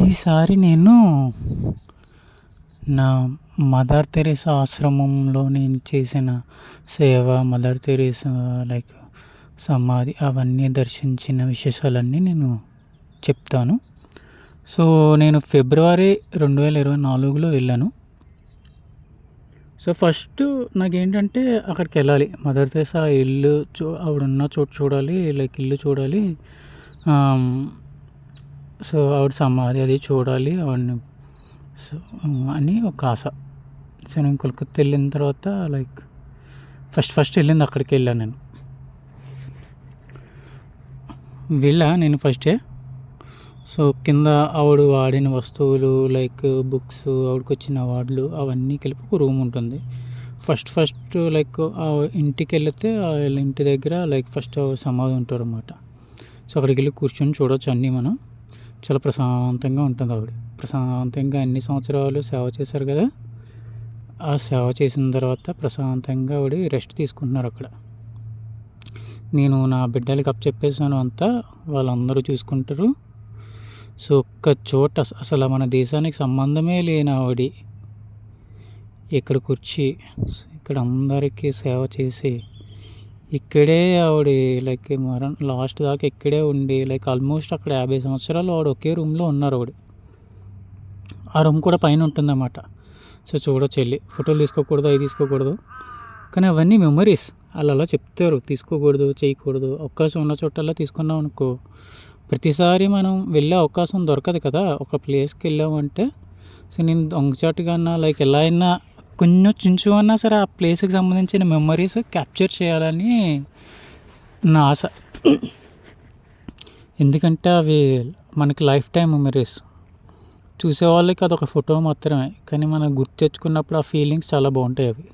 ఈసారి నేను నా మదర్ తెరీసా ఆశ్రమంలో నేను చేసిన సేవ, మదర్ తెరీసా లైక్ సమాధి అవన్నీ దర్శించిన విశేషాలన్నీ నేను చెప్తాను. సో నేను ఫిబ్రవరి 2024లో వెళ్ళాను. సో ఫస్ట్ నాకేంటంటే అక్కడికి వెళ్ళాలి, మదర్ తెరీసా ఇల్లు ఆవిడున్న చోటు చూడాలి, లైక్ ఇల్లు చూడాలి. సో ఆవిడ సమాధి అది చూడాలి ఆవిడని, సో అని ఒక ఆశ. సో నేను కోల్కత్తా వెళ్ళిన తర్వాత లైక్ ఫస్ట్ వెళ్ళింది అక్కడికి వెళ్ళాను నేను ఫస్టే. సో కింద ఆవిడ వాడిన వస్తువులు లైక్ బుక్స్, ఆవిడకి వచ్చిన అవార్డులు అవన్నీ కలిపి ఒక రూమ్ ఉంటుంది. ఫస్ట్ లైక్ ఇంటికి వెళితే వాళ్ళ ఇంటి దగ్గర లైక్ ఫస్ట్ సమాధి ఉంటారు అన్నమాట. సో అక్కడికి వెళ్ళి కూర్చొని చూడవచ్చు అన్నీ. మనం చాలా ప్రశాంతంగా ఉంటుంది ఆవిడ. ప్రశాంతంగా అన్ని సంవత్సరాలు సేవ చేశారు కదా, ఆ సేవ చేసిన తర్వాత ప్రశాంతంగా ఆవిడ రెస్ట్ తీసుకుంటున్నారు అక్కడ. నేను నా బిడ్డలకి చెప్పేసాను అంతా, వాళ్ళందరూ చూసుకుంటారు. సో ఒక్క చోట అసలు మన దేశానికి సంబంధమే లేని ఆవిడ ఇక్కడికి వచ్చి ఇక్కడ అందరికీ సేవ చేసి ఇక్కడే ఆవిడ లైక్ లాస్ట్ దాకా ఇక్కడే ఉండి లైక్ ఆల్మోస్ట్ అక్కడ 50 సంవత్సరాలు ఆవిడ ఒకే రూమ్లో ఉన్నారు. ఆవిడ ఆ రూమ్ కూడా పైన ఉంటుందన్నమాట. సో చూడొచ్చు, వెళ్ళి ఫోటోలు తీసుకోకూడదు, అవి తీసుకోకూడదు, కానీ అవన్నీ మెమరీస్. వాళ్ళు అలా చెప్తారు, తీసుకోకూడదు, చేయకూడదు. అవకాశం ఉన్న చోటల్లా తీసుకున్నాం అనుకో, ప్రతిసారి మనం వెళ్ళే అవకాశం దొరకదు కదా. ఒక ప్లేస్కి వెళ్ళామంటే, సో నేను దొంగచాటుగా లైక్ ఎలా అయినా కొంచెం అన్నా సరే ఆ ప్లేస్కి సంబంధించిన మెమరీస్ క్యాప్చర్ చేయాలని నా ఆశ. ఎందుకంటే అవి మనకి లైఫ్ టైం మెమరీస్. చూసేవాళ్ళకి అదొక ఫోటో మాత్రమే, కానీ మనం గుర్తు తెచ్చుకున్నప్పుడు ఆ ఫీలింగ్స్ చాలా బాగుంటాయి. అవి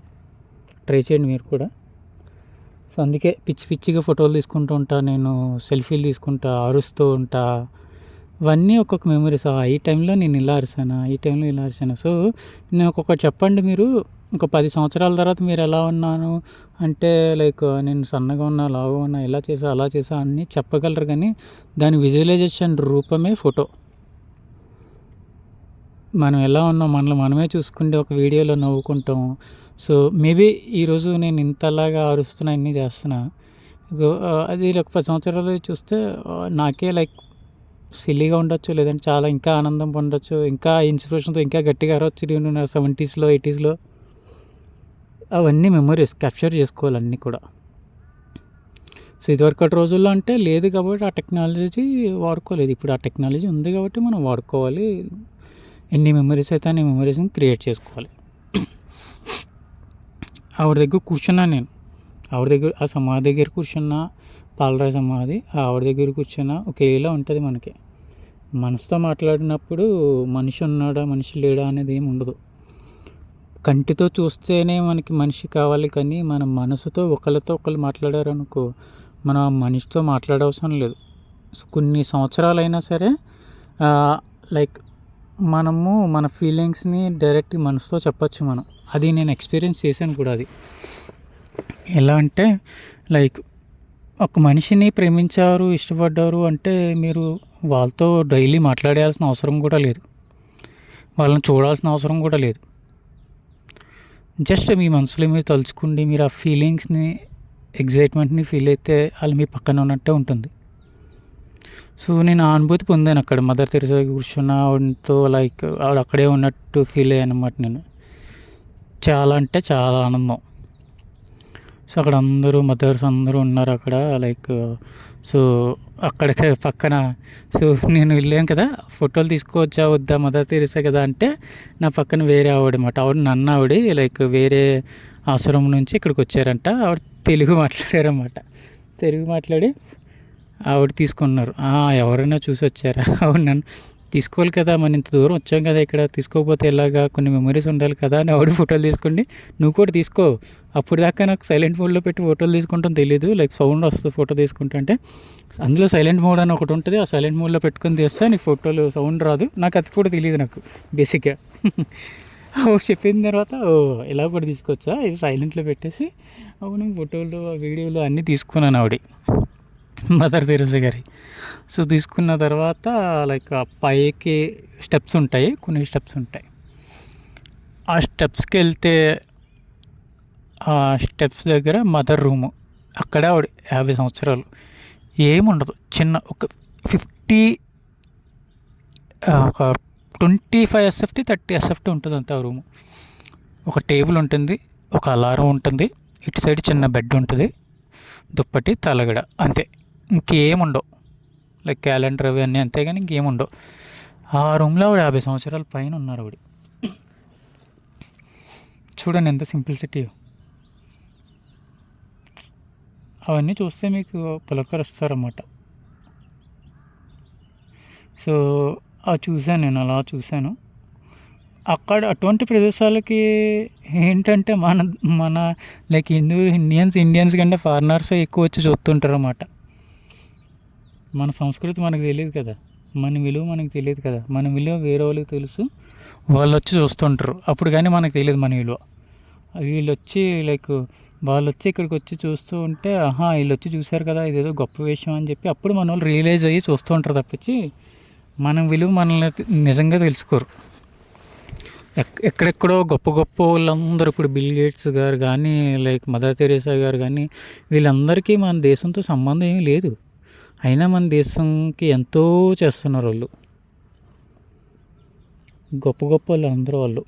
ట్రై చేయండి మీరు కూడా. సో అందుకే పిచ్చిగా ఫోటోలు తీసుకుంటూ ఉంటా, నేను సెల్ఫీలు తీసుకుంటా, అరుస్తూ ఉంటా. ఇవన్నీ ఒక్కొక్క మెమరీస్. ఈ టైంలో నేను ఇలా అరిసాను, ఈ టైంలో ఇలా అరిసాను. సో నేను ఒక్కొక్కటి చెప్పండి, మీరు ఒక 10 సంవత్సరాల తర్వాత మీరు ఎలా ఉన్నాను అంటే లైక్ నేను సన్నగా ఉన్నా, లావుగా ఉన్నా, ఇలా చేసా అలా చేసా అన్నీ చెప్పగలరు, కానీ దాని విజువలైజేషన్ రూపమే ఫోటో. మనం ఎలా ఉన్నాం మనమే చూసుకుంటే ఒక వీడియోలో నవ్వుకుంటాం. సో మేబీ ఈరోజు నేను ఇంతలాగా అరుస్తున్నా, ఇన్ని చేస్తున్నా, అది ఒక 10 సంవత్సరాలు చూస్తే నాకే లైక్ సిల్లీగా ఉండొచ్చు, లేదంటే చాలా ఇంకా ఆనందం పొందొచ్చు, ఇంకా ఇన్స్పిరేషన్తో ఇంకా గట్టిగా అరవచ్చు. నేను నా 70s, 80s అవన్నీ మెమరీస్ క్యాప్చర్ చేసుకోవాలి అన్నీ కూడా. సో ఇదివరకటి రోజుల్లో అంటే లేదు కాబట్టి ఆ టెక్నాలజీ వాడుకోలేదు. ఇప్పుడు ఆ టెక్నాలజీ ఉంది కాబట్టి మనం వాడుకోవాలి. ఎన్ని మెమరీస్ అయితే అన్ని మెమరీస్ని క్రియేట్ చేసుకోవాలి. ఆవిడ దగ్గర కూర్చున్నా నేను, ఆవిడ దగ్గర ఆ సమాధి దగ్గర కూర్చున్నా, పాలరాయి సమాధి, ఆవిడ దగ్గర కూర్చున్నా ఒకేలా ఉంటుంది మనకి. మనసుతో మాట్లాడినప్పుడు మనిషి ఉన్నాడా మనిషి లేడా అనేది ఏమి ఉండదు. కంటితో చూస్తేనే మనకి మనిషి కావాలి, కానీ మన మనసుతో ఒకరు మాట్లాడారనుకో, మనం ఆ మనిషితో మాట్లాడవసరం లేదు. కొన్ని సంవత్సరాలైనా సరే లైక్ మనము మన ఫీలింగ్స్ని డైరెక్ట్ మనసుతో చెప్పచ్చు మనం. అది నేను ఎక్స్పీరియన్స్ చేశాను కూడా. అది ఎలా అంటే లైక్ ఒక మనిషిని ప్రేమించారు, ఇష్టపడ్డారు అంటే మీరు వాళ్ళతో డైలీ మాట్లాడాల్సిన అవసరం కూడా లేదు, వాళ్ళని చూడాల్సిన అవసరం కూడా లేదు. జస్ట్ మీ మనసులో మీరు తలుచుకుండి, మీరు ఆ ఫీలింగ్స్ని, ఎగ్జైట్మెంట్ని ఫీల్ అయితే వాళ్ళు మీ పక్కన ఉన్నట్టే ఉంటుంది. సో నేను ఆ అనుభూతి పొందాను అక్కడ మదర్ తెరీసా కూర్చున్న ఆవిడతో, లైక్ ఆవిడ అక్కడే ఉన్నట్టు ఫీల్ అయ్యాను అన్నమాట నేను. చాలా అంటే చాలా ఆనందం. సో అక్కడ అందరూ మదర్స్ అందరూ ఉన్నారు అక్కడ లైక్. సో అక్కడికి పక్కన, సో నేను వెళ్ళాను కదా, ఫోటోలు తీసుకోవచ్చా వద్దా, మదర్ తెరీసా కదా అంటే నా పక్కన వేరే ఆవిడ ఆవిడ లైక్ వేరే ఆశ్రమం నుంచి ఇక్కడికి వచ్చారంట. ఆవిడ తెలుగు మాట్లాడారన్నమాట. తెలుగు మాట్లాడి ఆవిడ తీసుకున్నారు. ఎవరైనా చూసి వచ్చారా? అవును, నన్ను తీసుకోవాలి కదా, మనం ఇంత దూరం వచ్చాం కదా, ఇక్కడ తీసుకోకపోతే ఎలాగా, కొన్ని మెమరీస్ ఉండాలి కదా అని ఆవిడ ఫోటోలు తీసుకోండి. నువ్వు కూడా తీసుకో. అప్పుడు దాకా నాకు సైలెంట్ మోడ్లో పెట్టి ఫోటోలు తీసుకుంటాం తెలీదు, లైక్ సౌండ్ వస్తుంది ఫోటో తీసుకుంటే. అందులో సైలెంట్ మోడ్ అని ఒకటి ఉంటుంది, ఆ సైలెంట్ మోడ్లో పెట్టుకొని తీస్తే నీకు ఫోటోలు సౌండ్ రాదు. నాకు అది కూడా తెలియదు నాకు బేసిక్గా. చెప్పిన తర్వాత ఇలా కూడా తీసుకోవచ్చా, ఇది సైలెంట్లో పెట్టేసి అవును ఫోటోలు వీడియోలు అన్నీ తీసుకున్నాను ఆవిడ మదర్ తెరీసా గారి. సో తీసుకున్న తర్వాత లైక్ ఆ పైకి స్టెప్స్ ఉంటాయి, కొన్ని స్టెప్స్ ఉంటాయి. ఆ స్టెప్స్కి వెళ్తే ఆ స్టెప్స్ దగ్గర మదర్ రూము, అక్కడ ఆవిడ 50 సంవత్సరాలు, ఏముండదు, చిన్న ఒక 50 ఒక 25 ఎస్ఎఫ్టీ 30 ఎస్ఎఫ్టీ ఉంటుంది అంతే ఆ రూము. ఒక టేబుల్ ఉంటుంది, ఒక అలారం ఉంటుంది, ఇటు సైడ్ చిన్న బెడ్ ఉంటుంది, దుప్పటి తలగడ, అంతే. ఇంకేముండవు, లైక్ క్యాలెండర్ అవి అన్నీ అంతే, కానీ ఇంకేముండవు. ఆ రూమ్లో ఆవిడ 50 సంవత్సరాల పైన ఉన్నారు ఆవిడ. చూడండి ఎంత సింప్లిసిటీ. అవన్నీ చూస్తే మీకు పులకరిస్తారన్నమాట. సో చూశాను, నేను అలా చూశాను. అక్కడ అటువంటి ప్రదేశాలకి ఏంటంటే మన మన లైక్ ఇండియన్స్ కంటే ఫారినర్స్ ఎక్కువ వచ్చి చూస్తుంటారు అన్నమాట. మన సంస్కృతి మనకు తెలియదు కదా, మన విలువ మనకు తెలియదు కదా, మన విలువ వేరే వాళ్ళకి తెలుసు, వాళ్ళు వచ్చి చూస్తుంటారు. అప్పుడు కానీ మనకు తెలియదు మన విలువ. వీళ్ళు వచ్చి లైక్ వాళ్ళు వచ్చి ఇక్కడికి వచ్చి చూస్తూ ఉంటే, వీళ్ళు వచ్చి చూశారు కదా, ఇదేదో గొప్ప విషయం అని చెప్పి అప్పుడు మన వాళ్ళు రియలైజ్ అయ్యి చూస్తూ ఉంటారు తప్పించి మన విలువ మనల్ని నిజంగా తెలుసుకోరు. ఎక్కడెక్కడో గొప్ప గొప్ప వాళ్ళందరూ, ఇప్పుడు బిల్ గేట్స్ గారు కానీ, లైక్ మదర్ తెరేసా గారు కానీ, వీళ్ళందరికీ మన దేశంతో సంబంధం ఏమీ లేదు, అయినా మన దేశంకి ఎంతో చేస్తున్నారు వాళ్ళు, గొప్ప గొప్ప వాళ్ళు అందరూ వాళ్ళు.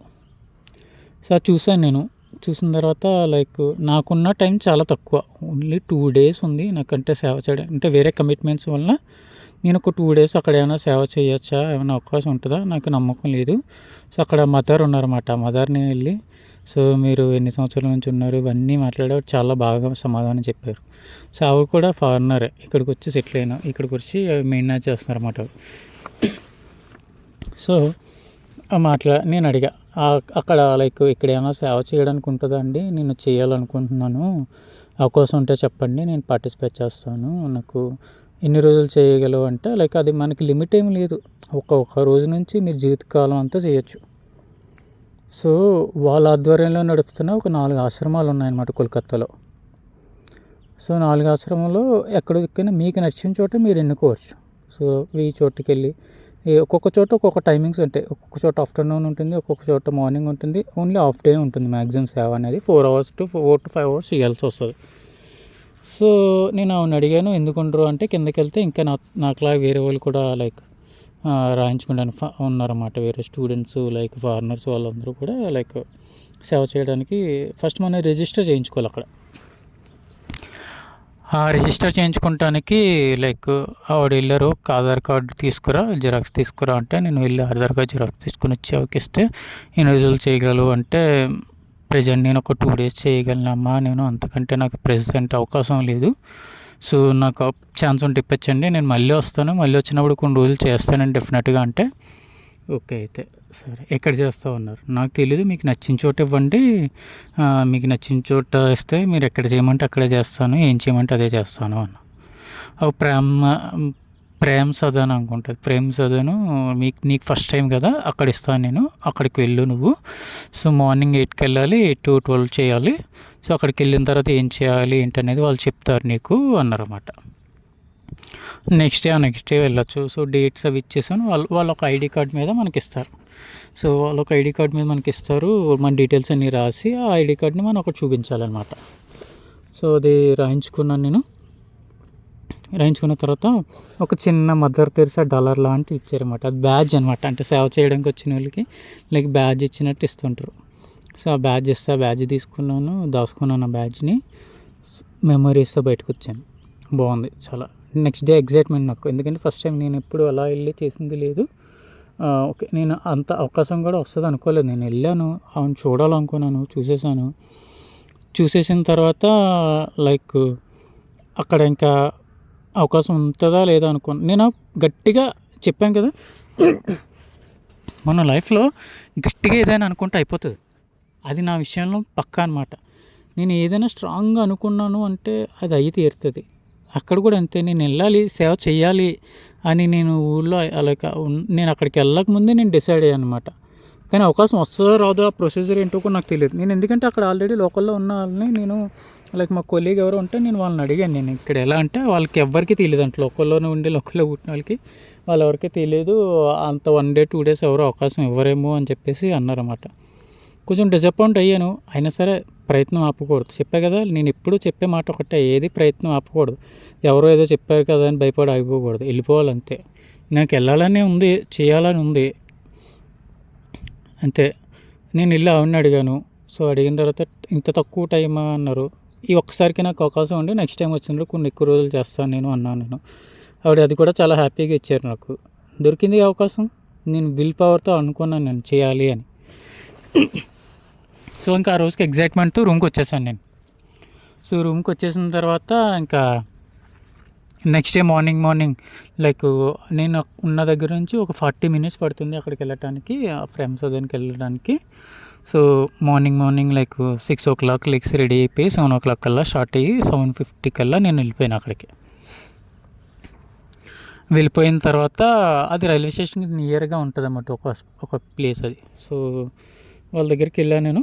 సో చూశాను నేను. చూసిన తర్వాత లైక్ నాకున్న టైం చాలా తక్కువ, ఓన్లీ 2 days ఉంది నాకంటే సేవ చేయడం. అంటే వేరే కమిట్మెంట్స్ వలన నేను ఒక 2 days అక్కడ ఏమైనా సేవ చేయొచ్చా, ఏమైనా అవకాశం ఉంటుందా, నాకు నమ్మకం లేదు. సో అక్కడ మదర్ ఉన్నారన్నమాట, మదర్ని వెళ్ళి, సో మీరు ఎన్ని సంవత్సరాల నుంచి ఉన్నారు ఇవన్నీ మాట్లాడే చాలా బాగా సమాధానం చెప్పారు. సో ఆవిడ కూడా ఫారినరే, ఇక్కడికి వచ్చి సెటిల్ అయినా, ఇక్కడికి వచ్చి మెయింటైన్ చేస్తున్నారు అన్నమాట. సో నేను అడిగా అక్కడ లైక్ ఇక్కడ ఏమైనా సేవ చేయడానికి ఉంటుందా అండి, నేను చేయాలనుకుంటున్నాను, అవకాశం ఉంటే చెప్పండి, నేను పార్టిసిపేట్ చేస్తాను, నాకు ఎన్ని రోజులు చేయగలవు అంటే, లైక్ అది మనకి లిమిట్ ఏమి లేదు, ఒక రోజు నుంచి మీరు జీవితకాలం అంతా చేయొచ్చు. సో వాళ్ళ ఆధ్వర్యంలో నడుపుతున్న ఒక 4 ఆశ్రమాలు ఉన్నాయన్నమాట కోల్కత్తాలో. సో 4 ఆశ్రమంలో ఎక్కడికైనా మీకు నచ్చిన చోట మీరు ఎన్నుకోవచ్చు. సో ఈ చోటుకి వెళ్ళి ఒక్కొక్క చోట ఒక్కొక్క టైమింగ్స్ ఉంటాయి, ఒక్కొక్క చోట ఆఫ్టర్నూన్ ఉంటుంది, ఒక్కొక్క చోట మార్నింగ్ ఉంటుంది, ఓన్లీ హాఫ్ డే ఉంటుంది మ్యాక్సిమం సేవ అనేది. 4 hours to 4 to 5 hours చేయాల్సి వస్తుంది. సో నేను అవును అడిగాను, ఎందుకు ఉండరు అంటే, కిందకి వెళ్తే ఇంకా నాకులాగా వేరే వాళ్ళు కూడా లైక్ రాయించుకోవడానికి ఉన్నారన్నమాట, వేరే స్టూడెంట్స్ లైక్ ఫారినర్స్ వాళ్ళందరూ కూడా లైక్ సేవ చేయడానికి ఫస్ట్ మనం రిజిస్టర్ చేయించుకోవాలి అక్కడ. రిజిస్టర్ చేయించుకోవటానికి లైక్ ఆవిడ వెళ్ళారు, ఆధార్ కార్డు తీసుకురా, జిరాక్స్ తీసుకురా అంటే, నేను వెళ్ళి ఆధార్ కార్డు జిరాక్స్ తీసుకుని వచ్చి అవకిస్తే, ఎన్ని రోజులు చేయగలవు అంటే, ప్రజెంట్ నేను ఒక 2 days చేయగలనమ్మా, నేను అంతకంటే నాకు ప్రెజెంట్ అవకాశం లేదు, సో నాకు ఛాన్స్ ఉంటే ఇప్పించండి, నేను మళ్ళీ వస్తాను, మళ్ళీ వచ్చినప్పుడు కొన్ని రోజులు చేస్తానండి డెఫినెట్గా అంటే, ఓకే అయితే సరే ఎక్కడ చేస్తూ ఉన్నారు, నాకు తెలీదు, మీకు నచ్చిన చోట ఇవ్వండి, మీకు నచ్చిన చోట ఇస్తే మీరు ఎక్కడ చేయమంటే అక్కడే చేస్తాను, ఏం చేయమంటే అదే చేస్తాను అన్న. ప్రేమ్ సదన్ అనుకుంటుంది, ప్రేమ్ సదను నీకు ఫస్ట్ టైం కదా, అక్కడ ఇస్తాను నేను, అక్కడికి వెళ్ళు నువ్వు. సో మార్నింగ్ 8కి వెళ్ళాలి, 8 to 12 చేయాలి. సో అక్కడికి వెళ్ళిన తర్వాత ఏం చేయాలి ఏంటనేది వాళ్ళు చెప్తారు నీకు అన్నారన్నమాట. నెక్స్ట్ డే వెళ్ళచ్చు. సో డేట్స్ అవి ఇచ్చేసాను, వాళ్ళు ఒక ఐడి కార్డ్ మీద మనకి ఇస్తారు. సో వాళ్ళు ఒక ఐడి కార్డ్ మీద మనకి ఇస్తారు, మన డీటెయిల్స్ అన్నీ రాసి ఆ ఐడి కార్డ్ని మనం ఒకటి చూపించాలన్నమాట. సో అది రాయించుకున్నాను నేను. రాయించుకున్న తర్వాత ఒక చిన్న మదర్ తెరిసా $1 లాంటివి ఇచ్చారన్నమాట, అది బ్యాడ్జ్ అనమాట, అంటే సేవ చేయడానికి వచ్చిన వాళ్ళకి లైక్ బ్యాడ్జ్ ఇచ్చినట్టు ఇస్తుంటారు. సో ఆ బ్యాడ్జ్ ఇస్తే ఆ బ్యాడ్జ్ తీసుకున్నాను, దాచుకున్నాను ఆ బ్యాడ్జ్ని, మెమరీస్తో బయటకు వచ్చాను. బాగుంది చాలా. నెక్స్ట్ డే ఎగ్జైట్మెంట్ నాకు, ఎందుకంటే ఫస్ట్ టైం నేను ఎప్పుడు అలా వెళ్ళి చేసింది లేదు. ఓకే, నేను అంత అవకాశం కూడా వస్తుంది అనుకోలేదు, నేను వెళ్ళాను, అవును చూడాలనుకున్నాను, చూసేసిన తర్వాత లైక్ అక్కడ ఇంకా అవకాశం ఉంటుందా లేదా అనుకోను. నేను గట్టిగా చెప్పాను కదా, మన లైఫ్లో గట్టిగా ఏదైనా అనుకుంటే అయిపోతుంది, అది నా విషయంలో పక్కా అనమాట. నేను ఏదైనా స్ట్రాంగ్గా అనుకున్నాను అంటే అది అయ్యి తీరుతుంది. అక్కడ కూడా అంతే, నేను వెళ్ళాలి, సేవ చేయాలి అని నేను ఊళ్ళో నేను అక్కడికి వెళ్ళక ముందే నేను డిసైడ్ అయ్యాను అనమాట. కానీ అవకాశం వస్తుందో రాదో, ఆ ప్రొసీజర్ ఏంటో కూడా నాకు తెలియదు. నేను ఎందుకంటే అక్కడ ఆల్రెడీ లోకల్లో ఉన్న వాళ్ళని నేను లైక్ మా కొలీగ్ ఎవరు ఉంటే నేను వాళ్ళని అడిగాను. నేను ఇక్కడ ఎలా అంటే వాళ్ళకి ఎవ్వరికి తెలియదు అంటే, లోకల్లో పుట్టిన వాళ్ళకి వాళ్ళెవరికీ తెలియదు. అంత 1 డే 2 డేస్ ఎవరు అవకాశం ఇవ్వరేమో అని చెప్పేసి అన్నారన్నమాట. కొంచెం డిసప్పాయింట్ అయ్యాను. అయినా సరే ప్రయత్నం ఆపకూడదు. చెప్పా కదా, నేను ఎప్పుడూ చెప్పే మాట ఒకటే, ఏది ప్రయత్నం ఆపకూడదు. ఎవరో ఏదో చెప్పారు కదా అని భయపడి ఆగిపోకూడదు, వెళ్ళిపోవాలి అంతే. నాకు వెళ్ళాలని ఉంది, చేయాలని ఉంది అంతే. నేను వెళ్ళి ఆవిడని అడిగాను. సో అడిగిన తర్వాత ఇంత తక్కువ టైమా అన్నారు. ఈ ఒక్కసారికి నాకు అవకాశం ఉండి నెక్స్ట్ టైం వచ్చినప్పుడు కొన్ని ఎక్కువ రోజులు చేస్తాను నేను అన్నాను నేను. ఆవిడ అది కూడా చాలా హ్యాపీగా ఇచ్చారు నాకు. దొరికింది అవకాశం, నేను విల్ పవర్తో అనుకున్నాను నేను చేయాలి అని. సో ఇంకా ఆ రోజుకి ఎగ్జైట్మెంట్తో రూమ్కి వచ్చేసాను నేను. సో రూమ్కి వచ్చేసిన తర్వాత ఇంకా నెక్స్ట్ డే మార్నింగ్ లైక్ నేను ఉన్న దగ్గర నుంచి ఒక 40 మినిట్స్ పడుతుంది అక్కడికి వెళ్ళటానికి, ఆ ఫ్రెండ్స్ దగ్గరికి వెళ్ళడానికి. So morning like 6 o'clock legs ready అయిపోయి 7 o'clock కల్లా స్టార్ట్ అయ్యి 7:50 కల్లా నేను వెళ్ళిపోయాను అక్కడికి. వెళ్ళిపోయిన తర్వాత అది రైల్వే స్టేషన్కి నియర్గా ఉంటుంది అన్నమాట, ఒక ప్లేస్ అది. సో వాళ్ళ దగ్గరికి వెళ్ళాను నేను.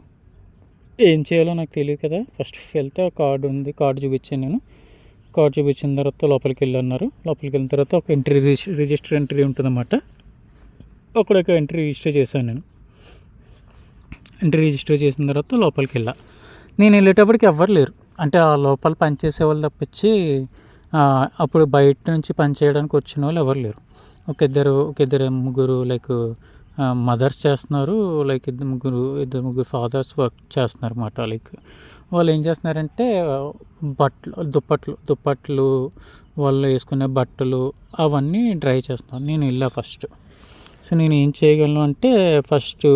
ఏం చేయాలో నాకు తెలియదు కదా. ఫస్ట్ వెళ్తే కార్డు ఉంది, కార్డు చూపించాను నేను. కార్డు చూపించిన తర్వాత లోపలికి వెళ్ళన్నారు. లోపలికి వెళ్ళిన తర్వాత ఒక రిజిస్టర్ ఎంట్రీ ఉంటుందన్నమాట. అక్కడ ఒక ఎంట్రీ రిజిస్టర్ చేశాను నేను. ఎంట్రీ రిజిస్టర్ చేసిన తర్వాత లోపలికి వెళ్ళా. నేను వెళ్ళేటప్పటికి ఎవ్వరు లేరు, అంటే ఆ లోపల పనిచేసే వాళ్ళు తప్పించి అప్పుడు బయట నుంచి పని చేయడానికి వచ్చిన వాళ్ళు ఎవరు లేరు. ఒక ఇద్దరు ముగ్గురు లైక్ మదర్స్ చేస్తున్నారు, లైక్ ఇద్దరు ముగ్గురు ఫాదర్స్ వర్క్ చేస్తున్నారు అన్నమాట. లైక్ వాళ్ళు ఏం చేస్తున్నారంటే దుప్పట్లు వాళ్ళు వేసుకునే బట్టలు అవన్నీ డ్రై చేస్తున్నారు. నేను వెళ్ళా ఫస్ట్. సో నేను ఏం చేయగలను అంటే ఫస్ట్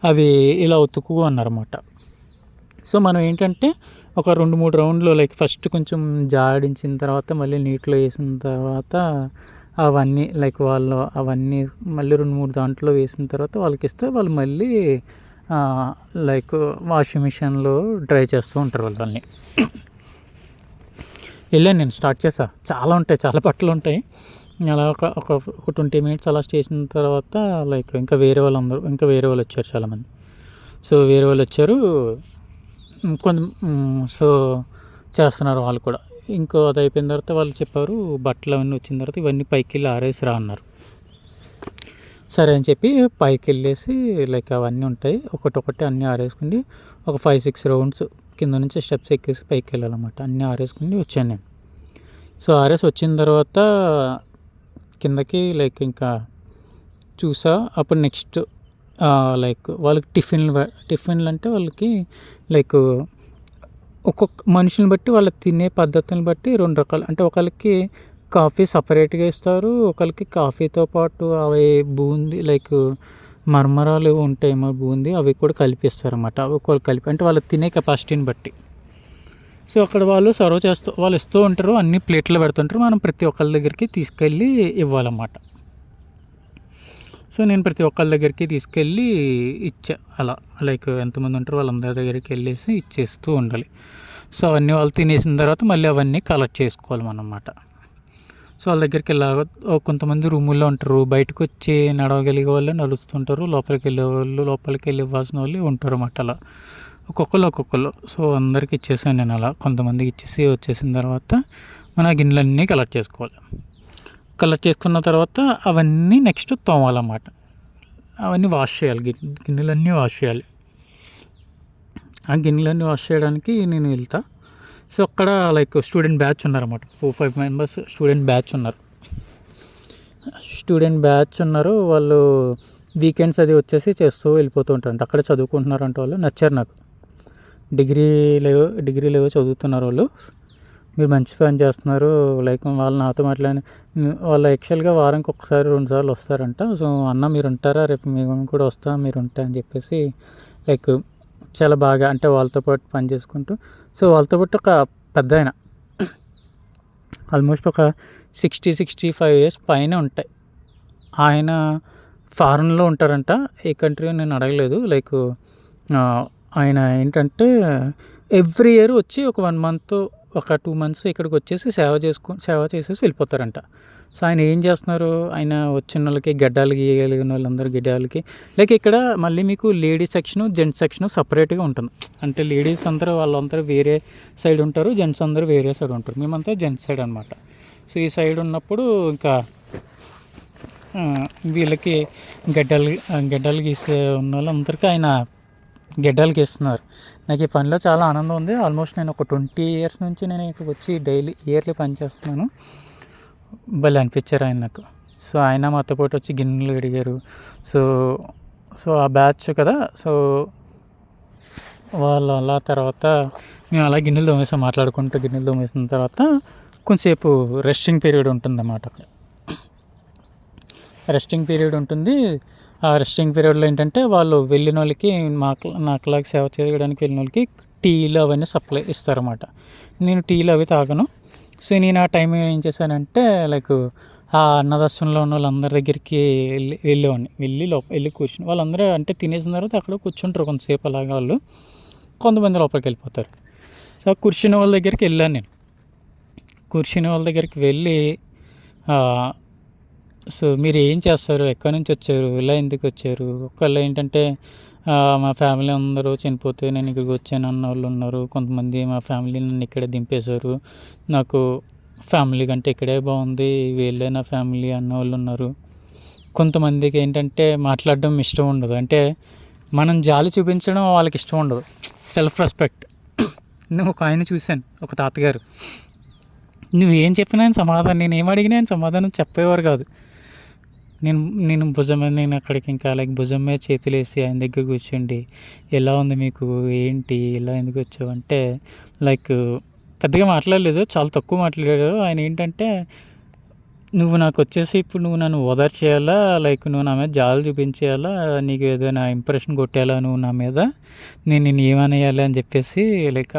అవి ఇలా ఉతుకు అన్నారన్నమాట. సో మనం ఏంటంటే ఒక 2-3 రౌండ్లు లైక్ ఫస్ట్ కొంచెం జాడించిన తర్వాత మళ్ళీ నీటిలో వేసిన తర్వాత అవన్నీ లైక్ వాళ్ళు అవన్నీ మళ్ళీ 2-3 దాంట్లో వేసిన తర్వాత వాళ్ళకి ఇస్తే వాళ్ళు మళ్ళీ లైక్ వాషింగ్ మిషన్లో డ్రై చేస్తూ ఉంటారు వాళ్ళని. వెళ్ళాను నేను, స్టార్ట్ చేసా. చాలా బట్టలు ఉంటాయి. అలా ఒక 20 మినిట్స్ అలా చేసిన తర్వాత లైక్ ఇంకా వేరే వాళ్ళు వచ్చారు చాలామంది. సో వేరే వాళ్ళు వచ్చారు సో చేస్తున్నారు వాళ్ళు కూడా. అది అయిపోయిన తర్వాత వాళ్ళు చెప్పారు, బట్టలు అవన్నీ వచ్చిన తర్వాత ఇవన్నీ పైకి వెళ్ళి ఆరేసిరా అన్నారు. సరే అని చెప్పి పైకి వెళ్ళేసి లైక్ అవన్నీ ఉంటాయి ఒకటి అన్నీ ఆరేసుకుని ఒక 5-6 రౌండ్స్ కింద నుంచి స్టెప్స్ ఎక్కేసి పైకి వెళ్ళాలన్నమాట. అన్నీ ఆరేసుకుని వచ్చాను నేను. సో ఆరేసి వచ్చిన తర్వాత కిందకి లైక్ ఇంకా చూసా. అప్పుడు నెక్స్ట్ లైక్ వాళ్ళకి టిఫిన్లు అంటే వాళ్ళకి లైక్ ఒక్కొక్క మనుషుని బట్టి వాళ్ళ తినే పద్ధతిని బట్టి 2 రకాలు, అంటే ఒకరికి కాఫీ సపరేట్గా ఇస్తారు, ఒకరికి కాఫీతో పాటు అవి బూందీ లైక్ మర్మరాలు ఉంటాయి బూందీ అవి కూడా కలిపిస్తారు అన్నమాట. అవి ఒకళ్ళు కలిపి అంటే వాళ్ళు తినే కెపాసిటీని బట్టి. సో అక్కడ వాళ్ళు సర్వ్ చేస్తూ వాళ్ళు ఇస్తూ ఉంటారు, అన్ని ప్లేట్లో పెడుతుంటారు. మనం ప్రతి ఒక్కరి దగ్గరికి తీసుకెళ్ళి ఇవ్వాలన్నమాట. సో నేను ప్రతి ఒక్కరి దగ్గరికి తీసుకెళ్ళి ఇచ్చా. అలా లైక్ ఎంతమంది ఉంటారో వాళ్ళందరి దగ్గరికి వెళ్ళేసి ఇచ్చేస్తూ ఉండాలి. సో అవన్నీ వాళ్ళు తినేసిన తర్వాత మళ్ళీ అవన్నీ కలెక్ట్ చేసుకోవాలి మనం అన్నమాట. సో వాళ్ళ దగ్గరికి కొంతమంది రూముల్లో ఉంటారు, బయటకు వచ్చి నడవగలిగే వాళ్ళు నడుస్తుంటారు, లోపలికి వెళ్ళి ఇవ్వాల్సిన వాళ్ళు ఉంటారు అన్నమాట. అలా ఒక్కొక్కరు. సో అందరికి ఇచ్చేసాను నేను. అలా కొంతమందికి ఇచ్చేసి వచ్చేసిన తర్వాత మన గిన్నెలన్నీ కలెక్ట్ చేసుకోవాలి. కలెక్ట్ చేసుకున్న తర్వాత అవన్నీ నెక్స్ట్ తోమాలన్నమాట. అవన్నీ వాష్ చేయాలి, గిన్నెలన్నీ వాష్ చేయాలి. ఆ గిన్నెలన్నీ వాష్ చేయడానికి నేను వెళ్తా. సో అక్కడ లైక్ స్టూడెంట్ బ్యాచ్ ఉన్నారన్నమాట. 4-5 మెంబర్స్ స్టూడెంట్ బ్యాచ్ ఉన్నారు. వాళ్ళు వీకెండ్స్ అది వచ్చేసి చేస్తూ వెళ్ళిపోతూ ఉంటారంట. అక్కడ చదువుకుంటున్నారంట వాళ్ళు. నచ్చారు నాకు. డిగ్రీ లేవో చదువుతున్నారు వాళ్ళు. మీరు మంచి పని చేస్తున్నారు లైక్ వాళ్ళు నాతో మాట్లాడి వాళ్ళు యాక్చువల్గా వారానికి 1-2 సార్లు వస్తారంట. సో అన్న మీరు ఉంటారా, రేపు మేము కూడా వస్తాం మీరు ఉంటా అని చెప్పేసి లైక్ చాలా బాగా అంటే వాళ్ళతో పాటు పని చేసుకుంటూ. సో వాళ్ళతో పాటు ఒక పెద్ద ఆయన ఆల్మోస్ట్ ఒక 60-65 ఇయర్స్ పైన ఉంటాయి. ఆయన ఫారెన్లో ఉంటారంట. ఏ కంట్రీ నేను అడగలేదు. లైక్ ఆయన ఏంటంటే ఎవ్రీ ఇయర్ వచ్చి ఒక 1 month 2 months ఇక్కడికి వచ్చేసి సేవ చేసేసి వెళ్ళిపోతారంట. సో ఆయన ఏం చేస్తున్నారు, ఆయన వచ్చిన వాళ్ళకి గడ్డాలు గీయగలిగిన వాళ్ళందరూ గడ్డాలకి లైక్ ఇక్కడ మళ్ళీ మీకు లేడీస్ సెక్షను జెంట్స్ సెక్షను సపరేట్గా ఉంటుంది. అంటే లేడీస్ వాళ్ళందరూ వేరే సైడ్ ఉంటారు, జెంట్స్ అందరూ వేరే సైడ్ ఉంటారు. మేమంతా జెంట్స్ సైడ్ అనమాట. సో ఈ సైడ్ ఉన్నప్పుడు ఇంకా వీళ్ళకి గడ్డలు గడ్డలు గీసే ఉన్న వాళ్ళందరికీ ఆయన గడ్డలు గీస్తున్నారు. నాకు ఈ పనిలో చాలా ఆనందం ఉంది. ఆల్మోస్ట్ నేను ఒక 20 ఇయర్స్ నుంచి నేను ఇక్కడికి వచ్చి డైలీ ఇయర్లీ పని చేస్తున్నాను. భలే అనిపించారు ఆయన నాకు. సో ఆయన మాతో పాటు వచ్చి గిన్నెలు అడిగారు. సో సో ఆ బ్యాచ్ కదా. సో వాళ్ళు అలా తర్వాత మేము అలా గిన్నెలు తోమేసాం, మాట్లాడుకుంటూ గిన్నెలు తోమేసిన తర్వాత కొంచెంసేపు రెస్టింగ్ పీరియడ్ ఉంటుందన్నమాట. అక్కడ రెస్టింగ్ పీరియడ్ ఉంటుంది. ఆ రెస్టింగ్ పీరియడ్లో ఏంటంటే వాళ్ళు వెళ్ళిన వాళ్ళకి నాకులాగా సేవ చేయడానికి వెళ్ళిన వాళ్ళకి టీలు అవన్నీ సప్లై ఇస్తారన్నమాట. నేను టీలు అవి తాగను. సో నేను ఆ టైం ఏం చేశానంటే లైక్ ఆ అన్నదర్శనంలో ఉన్న వాళ్ళందరి దగ్గరికి వెళ్ళేవాడిని. వెళ్ళి కూర్చుని వాళ్ళందరూ అంటే తినేసిన తర్వాత అక్కడ కూర్చుంటారు కొంతసేపు అలాగా. వాళ్ళు కొంతమంది లోపలికి వెళ్ళిపోతారు. సో కూర్చునే వాళ్ళ దగ్గరికి వెళ్ళాను నేను. కూర్చునే వాళ్ళ దగ్గరికి వెళ్ళి సో మీరు ఏం చేస్తారు, ఎక్కడి నుంచి వచ్చారు, ఇలా ఎందుకు వచ్చారు, ఒకళ్ళు ఏంటంటే మా ఫ్యామిలీ అందరూ చనిపోతే నేను ఇక్కడికి వచ్చాను అన్న వాళ్ళు ఉన్నారు. కొంతమంది మా ఫ్యామిలీ నన్ను ఇక్కడే దింపేశారు, నాకు ఫ్యామిలీ కంటే ఇక్కడే బాగుంది, వీళ్ళే నా ఫ్యామిలీ అన్న వాళ్ళు ఉన్నారు. కొంతమందికి ఏంటంటే మాట్లాడడం ఇష్టం ఉండదు, అంటే మనం జాలి చూపించడం వాళ్ళకి ఇష్టం ఉండదు. Self respect. నేను ఒక ఆయన చూశాను, ఒక తాతగారు, నువ్వేం చెప్పినా సమాధానం, నేను ఏం అడిగినా ఆయన సమాధానం చెప్పేవారు కాదు. నేను అక్కడికి ఇంకా లైక్ భుజం మీద చేతులు వేసి ఆయన దగ్గర కూర్చోండి, ఎలా ఉంది మీకు, ఏంటి, ఇలా ఎందుకు వచ్చావు అంటే లైక్ పెద్దగా మాట్లాడలేదు, చాలా తక్కువ మాట్లాడారు. ఆయన ఏంటంటే నువ్వు నాకు వచ్చేసి ఇప్పుడు నువ్వు నన్ను ఓదార్చేయాలా, లైక్ నువ్వు నా మీద జాలి చూపించేయాలా, నీకు ఏదైనా ఇంప్రెషన్ కొట్టేయాలా నువ్వు నా మీద, నేను ఏమనేయాలి అని చెప్పేసి లైక్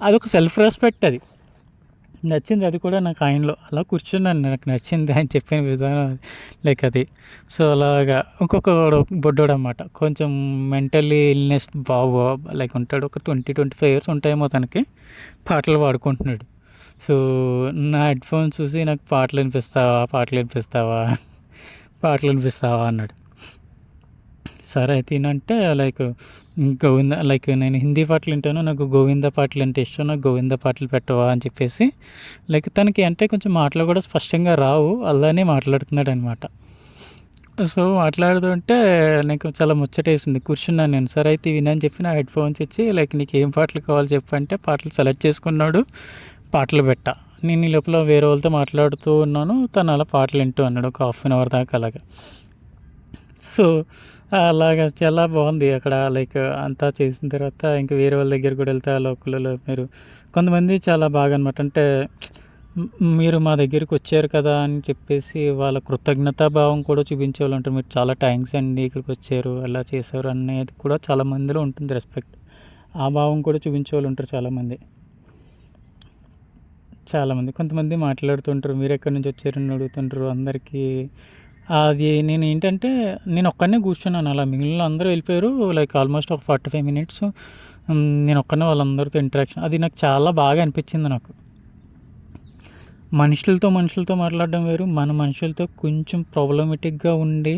అదొక సెల్ఫ్ రెస్పెక్ట్. అది నచ్చింది. అది కూడా నాకు ఆయనలో అలా కూర్చున్నాను, నాకు నచ్చింది ఆయన చెప్పిన విధానం లైక్ అది. సో అలాగా ఇంకొక బొడ్డోడు అనమాట, కొంచెం మెంటల్లీ ఇల్నెస్ బాబు లైక్ ఉంటాడు, ఒక 20-25 ఇయర్స్ ఉంటాయేమో తనకి. పాటలు పాడుకుంటున్నాడు. సో నా హెడ్ఫోన్స్ చూసి నాకు పాటలు వినిపిస్తావా అన్నాడు. సరే అయితే అంటే లైక్ గోవింద, లైక్ నేను హిందీ పాటలు వింటాను, నాకు గోవింద పాటలు అంటే ఇష్టం, నాకు గోవింద పాటలు పెట్టవా అని చెప్పేసి లైక్ తనకి అంటే కొంచెం మాటలు కూడా స్పష్టంగా రావు, అలానే మాట్లాడుతున్నాడు అనమాట. సో మాట్లాడుతుంటే నాకు చాలా ముచ్చటేసింది. కూర్చున్నాను నేను. సరే అయితే వినని చెప్పి నా హెడ్ఫోన్స్ ఇచ్చి లైక్ నీకు ఏం పాటలు కావాలి చెప్పంటే పాటలు సెలెక్ట్ చేసుకున్నాడు, పాటలు పెట్టా. నేను ఈ లోపల వేరే వాళ్ళతో మాట్లాడుతూ ఉన్నాను, తను అలా పాటలు వింటూ అన్నాడు ఒక హాఫ్ అన్ అవర్ దాకా అలాగా. సో అలాగా చాలా బాగుంది అక్కడ. లైక్ అంతా చేసిన తర్వాత ఇంకా వేరే వాళ్ళ దగ్గర కూడా వెళ్తే ఆ లోకల్లో మీరు కొంతమంది చాలా బాగా అనమాట, అంటే మీరు మా దగ్గరికి వచ్చారు కదా అని చెప్పేసి వాళ్ళ కృతజ్ఞతాభావం కూడా చూపించే వాళ్ళు ఉంటారు. మీరు చాలా థ్యాంక్స్ అండి ఇక్కడికి వచ్చారు, అలా చేశారు అనేది కూడా చాలా మందిలో ఉంటుంది రెస్పెక్ట్. ఆ భావం కూడా చూపించే వాళ్ళు ఉంటారు చాలామంది. కొంతమంది మాట్లాడుతుంటారు, మీరు ఎక్కడి నుంచి వచ్చారని అడుగుతుంటారు అందరికీ. అది నేను ఏంటంటే నేను ఒక్కనే కూర్చున్నాను అలా, మిగిలిన అందరూ వెళ్ళిపోయారు. లైక్ ఆల్మోస్ట్ ఒక 45 మినిట్స్ నేను ఒక్కనే వాళ్ళందరితో ఇంటరాక్షన్. అది నాకు చాలా బాగా అనిపించింది. నాకు మనుషులతో మాట్లాడడం వేరు, మన మనుషులతో కొంచెం ప్రాబ్లమేటిక్గా ఉండి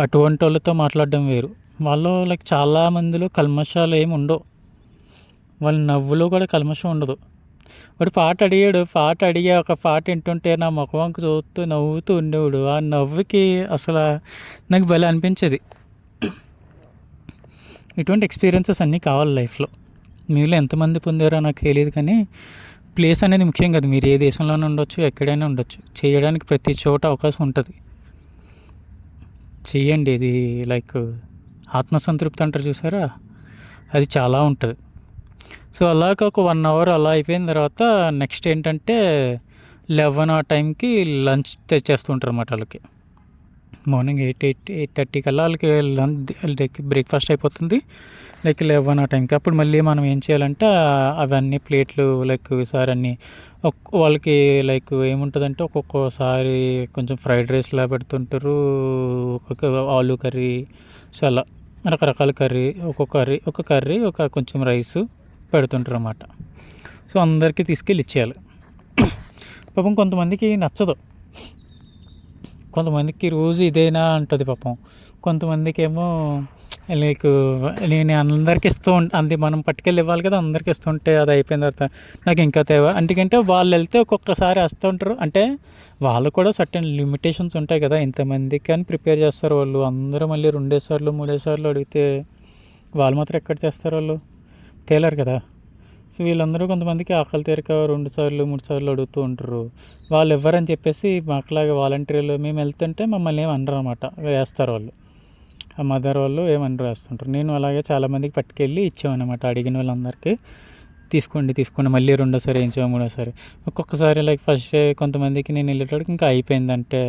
అటువంటి వాళ్ళతో మాట్లాడడం వేరు. వాళ్ళు లైక్ చాలా మందిలో కల్మషాలు ఏమి ఉండవు, వాళ్ళ నవ్వులో కూడా కల్మషం ఉండదు. వాడు పాట అడిగా ఒక పాట వింటుంటే నా ముఖం వంక చూస్తూ నవ్వుతూ ఉండేవాడు. ఆ నవ్వుకి అసలు నాకు భలే అనిపించేది. ఇటువంటి ఎక్స్పీరియన్సెస్ అన్నీ కావాలి లైఫ్లో. మీలో ఎంతమంది పొందారో నాకు తెలియదు, కానీ ప్లేస్ అనేది ముఖ్యం కాదు. మీరు ఏ దేశంలోనే ఉండొచ్చు, ఎక్కడైనా ఉండొచ్చు, చేయడానికి ప్రతి చోట అవకాశం ఉంటుంది. చెయ్యండి. ఇది లైక్ ఆత్మసంతృప్తి అంటారు చూసారా, అది చాలా ఉంటుంది. సో అలాగ ఒక 1 అవర్ అలా అయిపోయిన తర్వాత నెక్స్ట్ ఏంటంటే 11 ఆ టైంకి లంచ్ తెచ్చేస్తుంటారు అన్నమాట వాళ్ళకి. మార్నింగ్ 8:30 కల్లా వాళ్ళకి లంచ్ బ్రేక్ఫాస్ట్ అయిపోతుంది. లైక్ 11 ఆ టైంకి. అప్పుడు మళ్ళీ మనం ఏం చేయాలంటే అవన్నీ ప్లేట్లు లైక్ ఈసారి అన్నీ వాళ్ళకి లైక్ ఏముంటుందంటే ఒక్కొక్కసారి కొంచెం ఫ్రైడ్ రైస్లా పెడుతుంటారు, ఒక్కొక్క ఆలు కర్రీ, సో అలా రకరకాల కర్రీ, ఒక కర్రీ ఒక కొంచెం రైసు పెడుతుంటారు అన్నమాట. సో అందరికీ తీసుకెళ్ళి ఇచ్చేయాలి. పాపం కొంతమందికి నచ్చదు, కొంతమందికి రోజు ఇదేనా అంటుంది పాపం. కొంతమందికి ఏమో లైక్ నేను అందరికి అంది మనం పట్టుకెళ్ళి ఇవ్వాలి కదా, అందరికి ఇస్తుంటే అది అయిపోయిన తర్వాత నాకు ఇంకా తేవా. ఎందుకంటే వాళ్ళు వెళ్తే ఒక్కొక్కసారి వస్తుంటారు, అంటే వాళ్ళు కూడా సర్టెన్ లిమిటేషన్స్ ఉంటాయి కదా, ఇంతమందికి అని ప్రిపేర్ చేస్తారు వాళ్ళు. అందరూ మళ్ళీ 2 సార్లు 3 సార్లు అడిగితే వాళ్ళు మాత్రం ఎక్కడ చేస్తారు, వాళ్ళు తేలరు కదా. సో వీళ్ళందరూ కొంతమందికి ఆకలి తీరక 2 సార్లు 3 సార్లు అడుగుతూ ఉంటారు. వాళ్ళు ఇవ్వరని చెప్పేసి మాకులాగా వాలంటీర్లు మేము వెళ్తుంటే మమ్మల్ని ఏమి అనరు అనమాట, వేస్తారు వాళ్ళు. ఆ మదర్ వాళ్ళు ఏమనరు, వేస్తుంటారు. నేను అలాగే చాలామందికి పట్టుకెళ్ళి ఇచ్చామన్నమాట, అడిగిన వాళ్ళందరికీ తీసుకోండి మళ్ళీ రెండోసారి వేయించాము, మూడోసారి. ఒక్కొక్కసారి లైక్ ఫస్ట్ కొంతమందికి నేను వెళ్ళేటప్పుడు ఇంకా అయిపోయిందంటే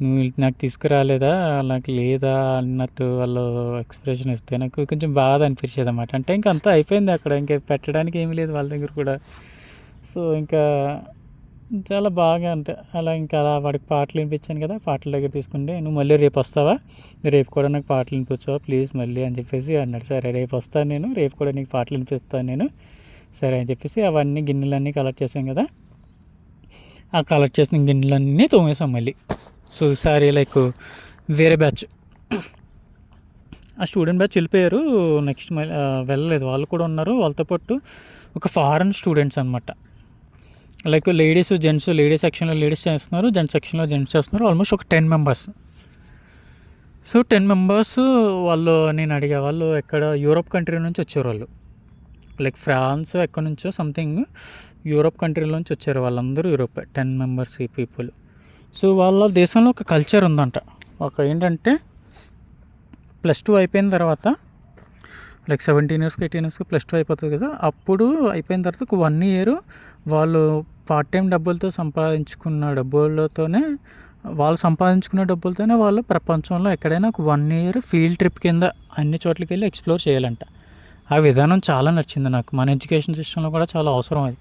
నువ్వు నాకు తీసుకురాలేదా, నాకు లేదా అన్నట్టు వాళ్ళు ఎక్స్ప్రెషన్ ఇస్తే నాకు కొంచెం బాధ అనిపించేది అన్నమాట. అంటే ఇంకా అంతా అయిపోయింది అక్కడ, ఇంకా పెట్టడానికి ఏమీ లేదు వాళ్ళ దగ్గర కూడా. సో ఇంకా చాలా బాగా అంటే అలా వాడికి పాటలు వినిపించాను కదా, పాటల దగ్గర తీసుకుంటే నువ్వు మళ్ళీ రేపు వస్తావా, రేపు కూడా నాకు పాటలు వినిపించావా ప్లీజ్ మళ్ళీ అని చెప్పేసి అన్నాడు. సరే రేపు వస్తాను నేను, రేపు కూడా నీకు పాటలు వినిపిస్తాను నేను, సరే అని చెప్పేసి అవన్నీ గిన్నెలన్నీ కలెక్ట్ చేసాం కదా, ఆ కలెక్ట్ చేసిన గిన్నెలన్నీ తోమేసాం మళ్ళీ. సో ఈసారి లైక్ వేరే బ్యాచ్, ఆ స్టూడెంట్ బ్యాచ్ వెళ్ళిపోయారు, నెక్స్ట్ మళ్ళీ వెళ్ళలేదు, వాళ్ళు కూడా ఉన్నారు. వాళ్ళతో పాటు ఒక ఫారెన్ స్టూడెంట్స్ అనమాట, లైక్ లేడీస్ జెంట్స్, లేడీస్ సెక్షన్లో లేడీస్ చేస్తున్నారు, జెంట్స్ సెక్షన్లో జెంట్స్ చేస్తున్నారు. ఆల్మోస్ట్ ఒక 10 మెంబర్స్. సో 10 మెంబర్స్ వాళ్ళు, నేను అడిగా వాళ్ళు ఎక్కడ యూరోప్ కంట్రీ నుంచి వచ్చారు వాళ్ళు, లైక్ ఫ్రాన్స్ ఎక్కడి నుంచో సంథింగ్ యూరోప్ కంట్రీలో నుంచి వచ్చారు వాళ్ళందరూ, యూరోప్ 10 మెంబర్స్ ఈ పీపుల్. సో వాళ్ళ దేశంలో ఒక కల్చర్ ఉందంట, ఒక ఏంటంటే +2 అయిపోయిన తర్వాత లైక్ 17 ఇయర్స్కి 18 ఇయర్స్కి +2 అయిపోతుంది కదా, అప్పుడు అయిపోయిన తర్వాత ఒక 1 ఇయర్ వాళ్ళు పార్ట్ టైం డబ్బులతో సంపాదించుకున్న డబ్బులతోనే వాళ్ళు ప్రపంచంలో ఎక్కడైనా ఒక 1 ఇయర్ ఫీల్డ్ ట్రిప్ కింద అన్ని చోట్లకి వెళ్ళి ఎక్స్ప్లోర్ చేయాలంట. ఆ విధానం చాలా నచ్చింది నాకు, మన ఎడ్యుకేషన్ సిస్టంలో కూడా చాలా అవసరం అది.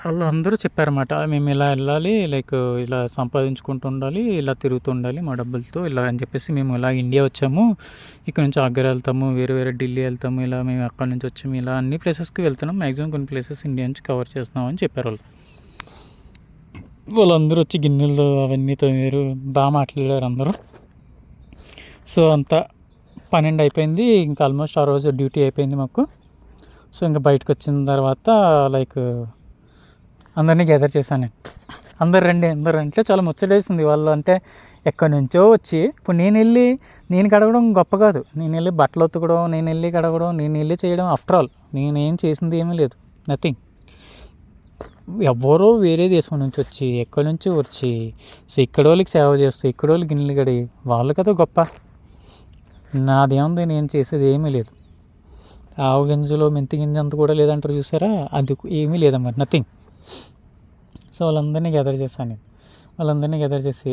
వాళ్ళు అందరూ చెప్పారన్నమాట, మేము ఇలా వెళ్ళాలి, లైక్ ఇలా సంపాదించుకుంటూ ఉండాలి, ఇలా తిరుగుతూ ఉండాలి మా డబ్బులతో ఇలా అని చెప్పేసి, మేము ఇలా ఇండియా వచ్చాము, ఇక్కడ నుంచి ఆగ్రా వెళ్తాము, వేరే ఢిల్లీ వెళ్తాము, ఇలా మేము అక్కడి నుంచి వచ్చాము, ఇలా అన్ని ప్లేసెస్కి వెళ్తున్నాం, మ్యాక్సిమం కొన్ని ప్లేసెస్ ఇండియా నుంచి కవర్ చేస్తున్నాం అని చెప్పారు వాళ్ళందరూ వచ్చి గిన్నెలు అవన్నీ తోమారు, బాగా మాట్లాడారు అందరూ. సో అంతా 12 అయిపోయింది, ఇంకా ఆల్మోస్ట్ ఆ రోజు డ్యూటీ అయిపోయింది మాకు. సో ఇంకా బయటకు వచ్చిన తర్వాత లైక్ అందరినీ గ్యాదర్ చేశాను నేను, అందరు అంటే చాలా ముచ్చటేసింది. వాళ్ళు అంటే ఎక్కడి నుంచో వచ్చి, ఇప్పుడు నేను కడగడం గొప్ప కాదు, నేను వెళ్ళి బట్టలు ఉతకడం, నేను వెళ్ళి కడగడం, నేను వెళ్ళి చేయడం, ఆఫ్టర్ ఆల్ నేనేం చేసింది ఏమీ లేదు, నథింగ్. ఎవరో వేరే దేశం నుంచి వచ్చి, ఎక్కడి నుంచి వచ్చి, సో ఇక్కడ వాళ్ళకి సేవ చేస్తూ, ఇక్కడ వాళ్ళు గిన్నెలు కడిగి, వాళ్ళు కదా గొప్ప, నాదేముంది, నేను చేసేది ఏమీ లేదు. ఆవు గింజలో మెంతి గింజ అంత కూడా లేదంటారు చూసారా, అది ఏమీ లేదన్నమాట, నథింగ్. సో వాళ్ళందరినీ గ్యాదర్ చేశాను నేను, వాళ్ళందరినీ గ్యాదర్ చేసి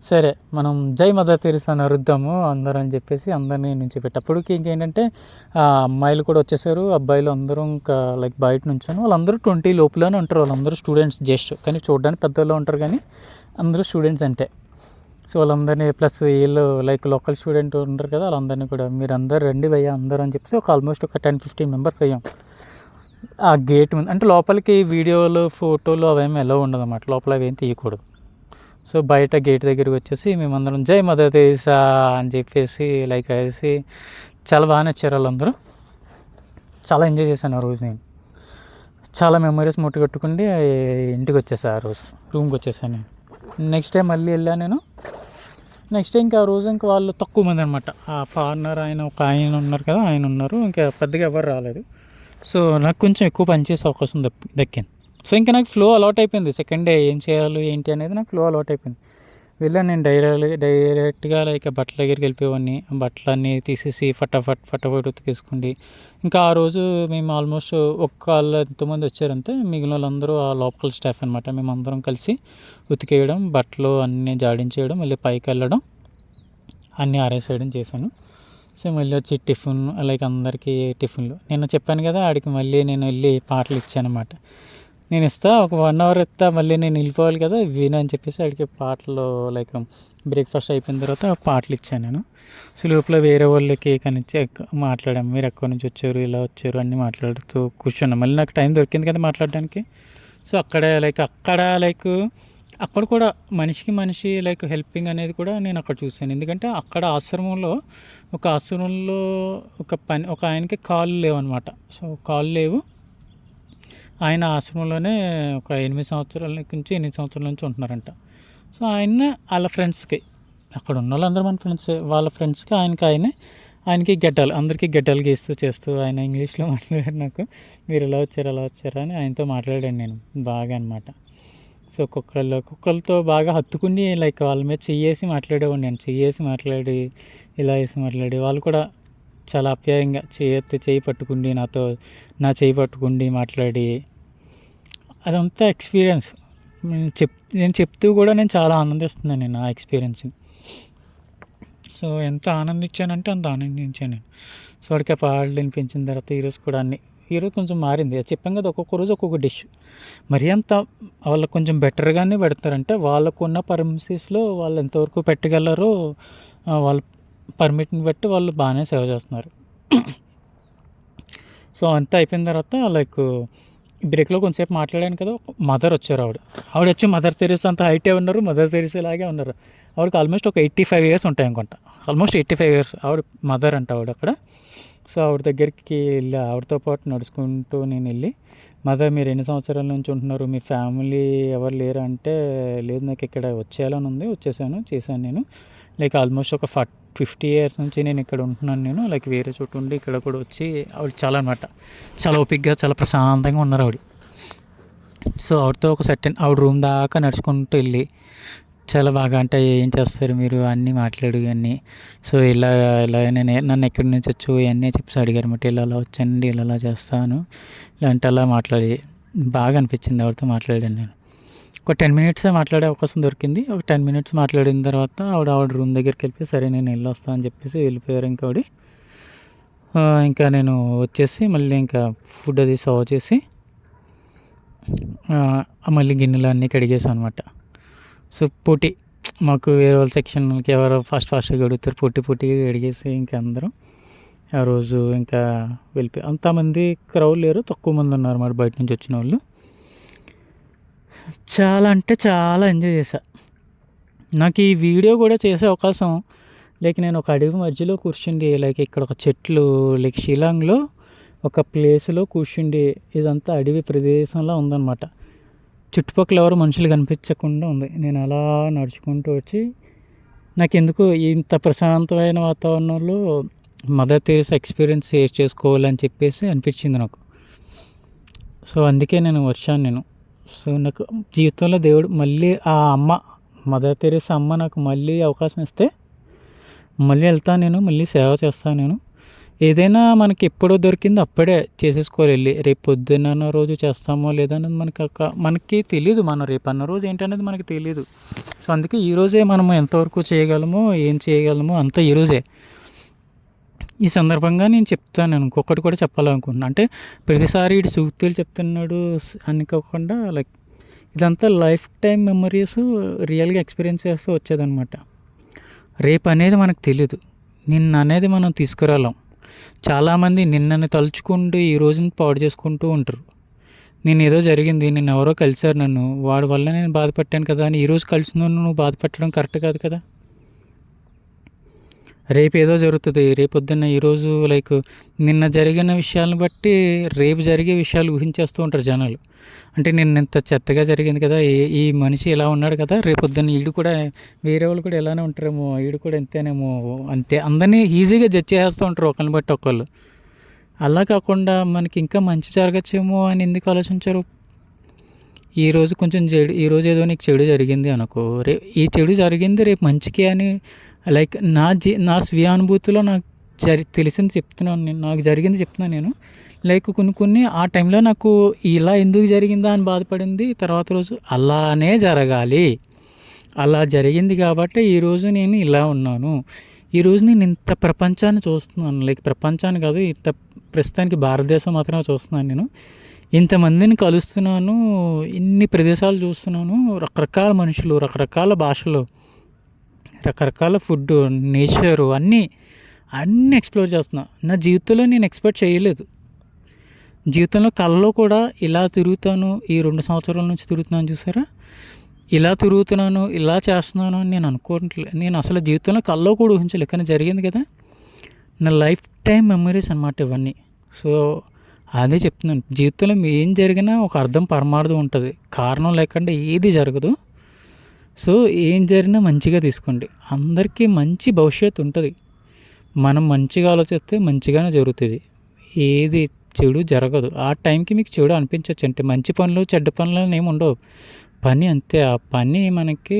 సరే మనం జై మదర్ తెరిసా అని అరుద్దాము అందరూ అని చెప్పేసి అందరినీ నుంచి పెట్టేప్పటికి ఇంకేంటంటే అమ్మాయిలు కూడా వచ్చేసారు, అబ్బాయిలు అందరూ ఇంకా లైక్ బయట నుంచాను. వాళ్ళందరూ 20 లోపలనే ఉంటారు, వాళ్ళందరూ స్టూడెంట్స్ జస్ట్, కానీ చూడడానికి పెద్దవాళ్ళు ఉంటారు కానీ అందరూ స్టూడెంట్స్ అంటే. సో వాళ్ళందరినీ ప్లస్ వీళ్ళు లైక్ లోకల్ స్టూడెంట్ ఉంటారు కదా, వాళ్ళందరినీ కూడా మీరు అందరు రండి భయ్యా అందరూ అని చెప్పేసి ఒక ఆల్మోస్ట్ ఒక 10-15 మెంబర్స్ అయ్యాం. ఆ గేట్ ముందు, అంటే లోపలికి వీడియోలు ఫోటోలు అవేమి ఎలా ఉండదు అన్నమాట, లోపల అవేం తీయకూడదు. సో బయట గేట్ దగ్గరికి వచ్చేసి మేమందరం జై మదర్ తెరిసా అని చెప్పేసి లైక్ వేసి చాలా బాగా నచ్చారు వాళ్ళందరూ, చాలా ఎంజాయ్ చేశాను ఆ రోజు. నేను చాలా మెమరీస్ ముట్టుకొట్టుకుండి ఇంటికి వచ్చేసాను, ఆ రోజు రూమ్కి వచ్చేసాను నేను. నెక్స్ట్ టైం మళ్ళీ వెళ్ళాను నేను. నెక్స్ట్ డే ఇంకా ఆ రోజు ఇంకా వాళ్ళు తక్కువ మంది అనమాట, ఆ ఫారినర్ ఆయన ఉన్నారు కదా, ఆయన ఉన్నారు, ఇంకా పెద్దగా ఎవరు రాలేదు. సో నాకు కొంచెం ఎక్కువ పనిచేసే అవకాశం దక్కింది. సో ఇంకా నాకు ఫ్లో అలవాట్ అయిపోయింది, సెకండ్ డే ఏం చేయాలి ఏంటి అనేది నాకు ఫ్లో అలవాట్ అయిపోయింది. వెళ్ళాను నేను డైరెక్ట్గా లైక్ బట్టల దగ్గరికి వెళ్ళిపోయేవాడిని, బట్టలన్నీ తీసేసి ఫటాఫట్ ఉతికేసుకోండి. ఇంకా ఆ రోజు మేము ఆల్మోస్ట్ వాళ్ళు ఎంతోమంది వచ్చారంటే మిగిలిన వాళ్ళందరూ ఆ లోకల్ స్టాఫ్ అనమాట, మేము అందరం కలిసి ఉతికేయడం, బట్టలు అన్నీ జాడించేయడం, మళ్ళీ పైకి వెళ్ళడం, అన్నీ ఆరేసేయడం చేశాను. సో మళ్ళీ వచ్చి టిఫిన్ లైక్ అందరికీ టిఫిన్లు నేను చెప్పాను కదా, ఆడికి మళ్ళీ నేను వెళ్ళి పాటలు ఇచ్చానమాట. నేను ఇస్తా ఒక 1 అవర్ ఇస్తా, మళ్ళీ నేను వెళ్ళిపోవాలి కదా విను అని చెప్పేసి ఆడికి పాటలు లైక్ బ్రేక్ఫాస్ట్ అయిపోయిన తర్వాత పాటలు ఇచ్చాను నేను. సో లోపల వేరే వాళ్ళకి కనిచ్చి మాట్లాడాము, మీరు ఎక్కడి నుంచి వచ్చారు, ఇలా వచ్చారు అన్నీ మాట్లాడుతూ కూర్చున్నాం. మళ్ళీ నాకు టైం దొరికింది కదా మాట్లాడడానికి. సో అక్కడ లైక్ అక్కడ కూడా మనిషికి మనిషి లైక్ హెల్పింగ్ అనేది కూడా నేను అక్కడ చూశాను. ఎందుకంటే అక్కడ ఆశ్రమంలో ఒక ఆయనకి కాళ్ళు లేవనమాట. సో కాళ్ళు లేవు. ఆయన ఆశ్రమంలోనే ఒక 8 సంవత్సరాల నుంచి ఉంటున్నారంట. సో వాళ్ళ ఫ్రెండ్స్కి, అక్కడ ఉన్న వాళ్ళందరూ మన ఫ్రెండ్స్, వాళ్ళ ఫ్రెండ్స్కి ఆయనకి గడ్డాలు, అందరికీ గడ్డాలు గీస్తూ చేస్తూ ఆయన ఇంగ్లీష్లో మాట్లాడారు. నాకు మీరు ఎలా వచ్చారా అని ఆయనతో మాట్లాడాను నేను బాగా అనమాట. సో కుక్కలతో బాగా హత్తుకుని లైక్ వాళ్ళ మీద చెయ్యేసి మాట్లాడేవాడిని నేను. ఇలా వేసి మాట్లాడి వాళ్ళు కూడా చాలా ఆప్యాయంగా చేయి పట్టుకుండి నా చేయి పట్టుకుండి మాట్లాడి, అదంతా ఎక్స్పీరియన్స్ నేను చెప్తూ కూడా నేను చాలా ఆనందిస్తున్నాను నేను ఆ ఎక్స్పీరియన్స్ని. సో ఎంత ఆనందించానంటే అంత ఆనందించాను నేను. సో వాడికి ఆ పాటలు వినిపించిన తర్వాత ఈరోజు కొంచెం మారింది. అది చెప్పాం కదా, ఒక్కొక్క రోజు ఒక్కొక్క డిష్. మరీ అంత వాళ్ళకు కొంచెం బెటర్గానే పెడతారంటే వాళ్ళకున్న పర్మిషన్స్లో వాళ్ళు ఎంతవరకు పెట్టగలరో వాళ్ళ పర్మిట్ని బట్టి వాళ్ళు బాగానే సేవ చేస్తున్నారు. సో అంతా అయిపోయిన తర్వాత లైక్ బ్రేక్లో కొంచెంసేపు మాట్లాడాను కదా, మదర్ వచ్చారు. ఆవిడ వచ్చి మదర్ తెరీసా అంత హైటే ఉన్నారు, మదర్ తెరీసా లాగే ఉన్నారు. ఆవిడకి ఆల్మోస్ట్ ఒక 85 years ఉంటాయి అనుకుంటా, ఆల్మోస్ట్ 85 years. ఆవిడ మదర్ అంట ఆవిడ అక్కడ. సో ఆవిడ దగ్గరికి వెళ్ళి ఆవిడతో పాటు నడుచుకుంటూ నేను వెళ్ళి, మదర్ మీరు ఎన్ని సంవత్సరాల నుంచి ఉంటున్నారు, మీ ఫ్యామిలీ ఎవరు లేరు అంటే, లేదు నాకు ఇక్కడ వచ్చేయాలని ఉంది, చేశాను నేను. లైక్ ఆల్మోస్ట్ ఒక 50 years నుంచి నేను ఇక్కడ ఉంటున్నాను. నేను లైక్ వేరే చోటు ఉండి ఇక్కడ కూడా వచ్చి ఆవిడ చాలా ఓపిక్గా చాలా ప్రశాంతంగా ఉన్నారు ఆవిడ. సో ఆవిడతో ఆవిడ రూమ్ దాకా నడుచుకుంటూ వెళ్ళి చాలా బాగా అంటే ఏం చేస్తారు మీరు అన్నీ మాట్లాడు అన్నీ. సో ఇలా నన్ను ఎక్కడి నుంచి వచ్చు ఇవన్నీ చెప్పి అడిగారు అన్నమాట. ఇలా వచ్చానండి, ఇలా చేస్తాను, ఇలాంటి అలా మాట్లాడి బాగా అనిపించింది. ఆవిడతో మాట్లాడాను నేను. ఒక 10 minutes మాట్లాడే అవకాశం దొరికింది. ఒక 10 minutes మాట్లాడిన తర్వాత ఆవిడ రూమ్ దగ్గరికి వెళ్ళిపోయి సరే నేను వెళ్ళొస్తాను అని చెప్పేసి వెళ్ళిపోయారు. ఇంకా నేను వచ్చేసి మళ్ళీ ఇంకా ఫుడ్ అది సర్వ్ చేసి మళ్ళీ గిన్నెలు అన్నీ కడిగేసాను అనమాట. సో పోటీ మాకు వేరే వాళ్ళ సెక్షన్కి ఎవరు ఫాస్ట్గా అడుగుతారు, పోటీగా కడిగేసి ఇంకా అందరం ఆ రోజు ఇంకా వెళ్ళిపోయి, అంతమంది క్రౌడ్ లేరు, తక్కువ మంది ఉన్నారు మరి బయట నుంచి వచ్చిన వాళ్ళు. చాలా అంటే చాలా ఎంజాయ్ చేశా. నాకు ఈ వీడియో కూడా చేసే అవకాశం లైక్ నేను ఒక అడవి మధ్యలో కూర్చుండి, లైక్ ఇక్కడ ఒక చెట్లు, లైక్ షిలాంగ్లో ఒక ప్లేస్లో కూర్చుండి, ఇదంతా అడవి ప్రదేశంలో ఉందన్నమాట. చుట్టుపక్కల ఎవరు మనుషులు కనిపించకుండా ఉంది. నేను అలా నడుచుకుంటూ వచ్చి నాకు ఎందుకు ఇంత ప్రశాంతమైన వాతావరణంలో మదర్ తెరీసా ఎక్స్పీరియన్స్ షేర్ చేసుకోవాలని చెప్పేసి అనిపించింది నాకు. సో అందుకే నేను వచ్చాను. సో నాకు జీవితంలో దేవుడు మళ్ళీ ఆ మదర్ తెరీసా అమ్మ నాకు మళ్ళీ అవకాశం ఇస్తే మళ్ళీ వెళ్తాను నేను, మళ్ళీ సేవ చేస్తాను నేను. ఏదైనా మనకి ఎప్పుడో దొరికిందో అప్పుడే చేసేసుకోవాలి వెళ్ళి. రేపు పొద్దున్న రోజు చేస్తామో లేదనేది మనకి తెలియదు. మనం రేపు అన్న రోజు ఏంటనేది మనకి తెలియదు. సో అందుకే ఈరోజే మనం ఎంతవరకు చేయగలమో ఏం చేయగలమో అంతా ఈరోజే. ఈ సందర్భంగా నేను చెప్తాను, నేను ఇంకొకటి కూడా చెప్పాలనుకుంటున్నాను. అంటే ప్రతిసారి ఇటు సూక్తులు చెప్తున్నాడు అనుకోకుండా లైక్ ఇదంతా లైఫ్ టైం మెమరీస్ రియల్గా ఎక్స్పీరియన్స్ చేస్తూ వచ్చేదన్నమాట. రేపు అనేది మనకు తెలియదు, నిన్న అనేది మనం తీసుకురాలేం. చాలామంది నిన్నని తలుచుకుంటూ ఈ రోజుని పాడు చేసుకుంటూ ఉంటారు. నేను ఏదో జరిగింది, నిన్న ఎవరో కలిశారు నన్ను, వాడి వల్ల నేను బాధపడ్డాను కదా అని ఈరోజు కలిసిన నువ్వు బాధపెట్టడం కరెక్ట్ కాదు కదా. రేపు ఏదో జరుగుతుంది, రేపొద్దున్న ఈరోజు లైక్ నిన్న జరిగిన విషయాలను బట్టి రేపు జరిగే విషయాలు ఊహించేస్తూ ఉంటారు జనాలు. అంటే నిన్న ఇంత చెత్తగా జరిగింది కదా, ఈ మనిషి ఇలా ఉన్నాడు కదా, రేపొద్దున్న ఈడు కూడా వేరే వాళ్ళు కూడా ఇలానే ఉంటారేమో, ఈడు కూడా ఇంతేనేమో, అంతే అందరినీ ఈజీగా జడ్జ్ చేస్తూ ఉంటారు ఒకరిని బట్టి ఒకళ్ళు. అలా కాకుండా మనకి ఇంకా మంచి జరగచ్చేమో అని ఎందుకు ఆలోచించారు? ఈరోజు కొంచెం ఈరోజు ఏదో నీకు చెడు జరిగింది అనుకో, ఈ చెడు జరిగింది రేపు మంచికి అని లైక్ నా స్వీయ అనుభూతిలో నాకు తెలిసింది చెప్తున్నాను నేను, నాకు జరిగింది చెప్తున్నాను నేను. లైక్ కొన్ని ఆ టైంలో నాకు ఇలా ఎందుకు జరిగిందా అని బాధపడింది. తర్వాత రోజు అలానే జరగాలి, అలా జరిగింది కాబట్టి ఈరోజు నేను ఇలా ఉన్నాను. ఈరోజు నేను ఇంత ప్రపంచాన్ని చూస్తున్నాను, లైక్ ప్రపంచాన్ని కాదు, ఇంత ప్రస్తుతానికి భారతదేశం మాత్రమే చూస్తున్నాను నేను. ఇంతమందిని కలుస్తున్నాను, ఇన్ని ప్రదేశాలు చూస్తున్నాను, రకరకాల మనుషులు, రకరకాల భాషలు, రకరకాల ఫుడ్, నేచరు, అన్నీ ఎక్స్ప్లోర్ చేస్తున్నా. నా జీవితంలో నేను ఎక్స్పెక్ట్ చేయలేదు. జీవితంలో కళ్ళలో కూడా ఇలా తిరుగుతాను, ఈ 2 సంవత్సరాల నుంచి తిరుగుతున్నాను చూసారా, ఇలా తిరుగుతున్నాను, ఇలా చేస్తున్నాను అని నేను అనుకోవట్లేదు. నేను అసలు జీవితంలో కల్లో కూడా ఊహించలేదు, కానీ జరిగింది కదా. నా లైఫ్ టైం మెమరీస్ అనమాట ఇవన్నీ. సో అదే చెప్తున్నాను, జీవితంలో ఏం జరిగినా ఒక అర్థం పరమార్థం ఉంటుంది, కారణం లేకుండా ఏది జరగదు. సో ఏం జరిగినా మంచిగా తీసుకోండి, అందరికీ మంచి భవిష్యత్తు ఉంటుంది. మనం మంచిగా ఆలోచిస్తే మంచిగానే జరుగుతుంది, ఏది చెడు జరగదు. ఆ టైంకి మీకు చెడు అనిపించవచ్చు, అంటే మంచి పనులు చెడ్డ పనులు అని ఏమి ఉండవు, పని అంతే. ఆ పని మనకి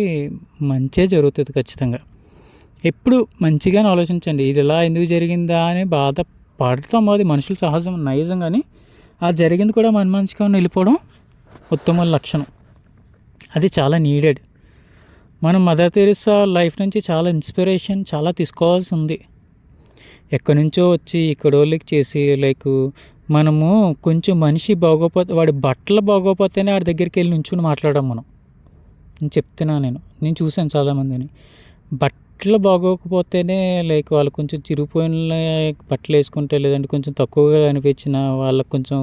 మంచే జరుగుతుంది ఖచ్చితంగా. ఎప్పుడు మంచిగానే ఆలోచించండి, ఇది ఇలా ఎందుకు జరిగిందా అని బాధపడతాం, అది మనుషులు సహజం నైజం. కానీ ఆ జరిగింది కూడా మన మంచిగా వెళ్ళిపోవడం ఉత్తమ లక్షణం, అది చాలా నీడెడ్. మనం మదర్ తెరెసా లైఫ్ నుంచి చాలా ఇన్స్పిరేషన్ చాలా తీసుకోవాల్సి ఉంది. ఎక్కడి నుంచో వచ్చి ఇక్కడోళ్ళకి చేసి, లైక్ మనము కొంచెం మనిషి బాగోపోతే, వాడి బట్టలు బాగోపోతేనే వాడి దగ్గరికి వెళ్ళి నుంచుని మాట్లాడడం మనం. నేను చెప్తున్నాను, నేను చూశాను చాలామందిని, బట్టలు బాగోకపోతేనే, లైక్ వాళ్ళు కొంచెం చిరిగిపోయిన బట్టలు వేసుకుంటే, లేదంటే కొంచెం తక్కువగా కనిపించిన వాళ్ళకి, కొంచెం